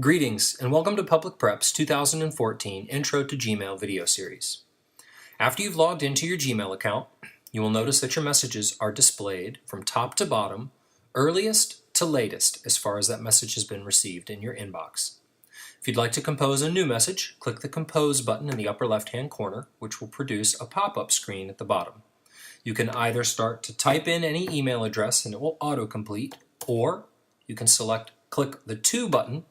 Greetings and welcome to Public Prep's 2014 Intro to Gmail video series. After you've logged into your Gmail account, you will notice that your messages are displayed from top to bottom, earliest to latest as far as that message has been received in your inbox. If you'd like to compose a new message, click the Compose button in the upper left-hand corner, which will produce a pop-up screen at the bottom. You can either start to type in any email address and it will autocomplete, or you can click the To button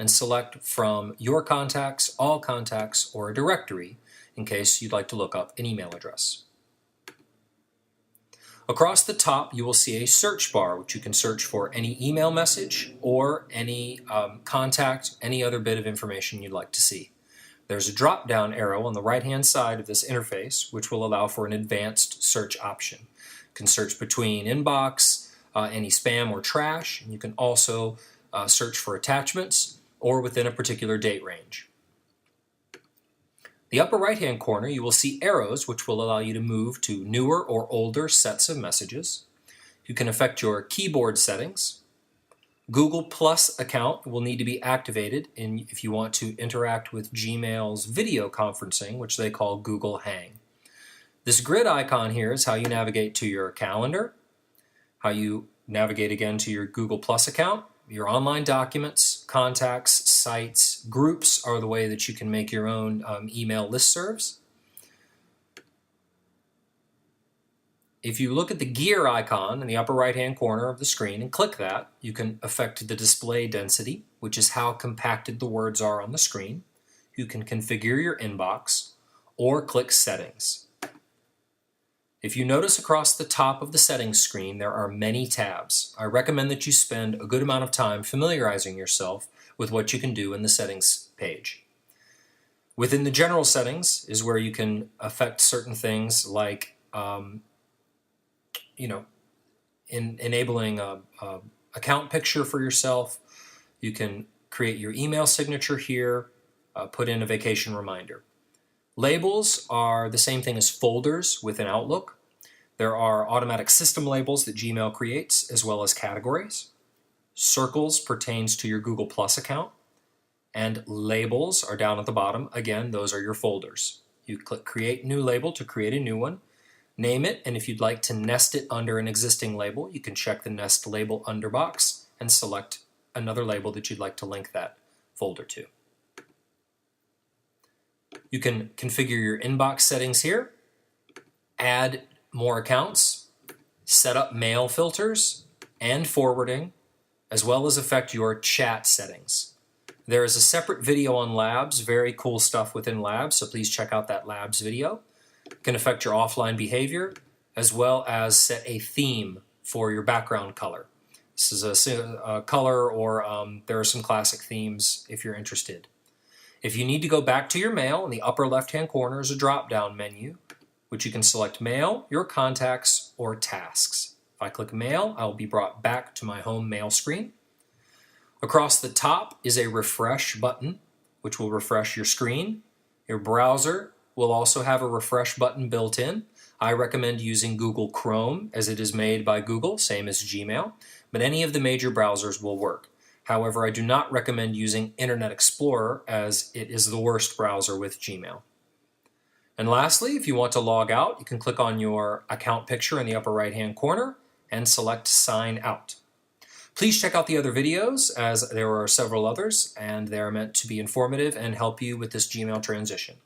and select from Your Contacts, All Contacts, or a directory in case you'd like to look up an email address. Across the top, you will see a search bar, which you can search for any email message or any contact, any other bit of information you'd like to see. There's a drop-down arrow on the right-hand side of this interface, which will allow for an advanced search option. You can search between inbox, any spam or trash, and you can also search for attachments or within a particular date range. The upper right-hand corner, you will see arrows which will allow you to move to newer or older sets of messages. You can affect your keyboard settings. Google Plus account will need to be activated if you want to interact with Gmail's video conferencing, which they call Google Hang. This grid icon here is how you navigate to your calendar, how you navigate again to your Google Plus account. Your online documents, contacts, sites, groups are the way that you can make your own email listservs. If you look at the gear icon in the upper right-hand corner of the screen and click that, you can affect the display density, which is how compacted the words are on the screen. You can configure your inbox or click Settings. If you notice across the top of the settings screen, there are many tabs. I recommend that you spend a good amount of time familiarizing yourself with what you can do in the settings page. Within the general settings is where you can affect certain things like enabling a account picture for yourself. You can create your email signature here, put in a vacation reminder. Labels are the same thing as folders within Outlook. There are automatic system labels that Gmail creates, as well as categories. Circles pertains to your Google Plus account. And labels are down at the bottom. Again, those are your folders. You click Create New Label to create a new one. Name it, and if you'd like to nest it under an existing label, you can check the Nest Label Under box and select another label that you'd like to link that folder to. You can configure your inbox settings here, add more accounts, set up mail filters and forwarding, as well as affect your chat settings. There is a separate video on Labs, very cool stuff within Labs, so please check out that Labs video. You can affect your offline behavior, as well as set a theme for your background color. This is a color, or there are some classic themes if you're interested. If you need to go back to your mail, in the upper left-hand corner is a drop-down menu, which you can select Mail, Your Contacts, or Tasks. If I click Mail, I will be brought back to my home mail screen. Across the top is a Refresh button, which will refresh your screen. Your browser will also have a refresh button built in. I recommend using Google Chrome, as it is made by Google, same as Gmail, but any of the major browsers will work. However, I do not recommend using Internet Explorer, as it is the worst browser with Gmail. And lastly, if you want to log out, you can click on your account picture in the upper right-hand corner and select Sign Out. Please check out the other videos, as there are several others, and they are meant to be informative and help you with this Gmail transition.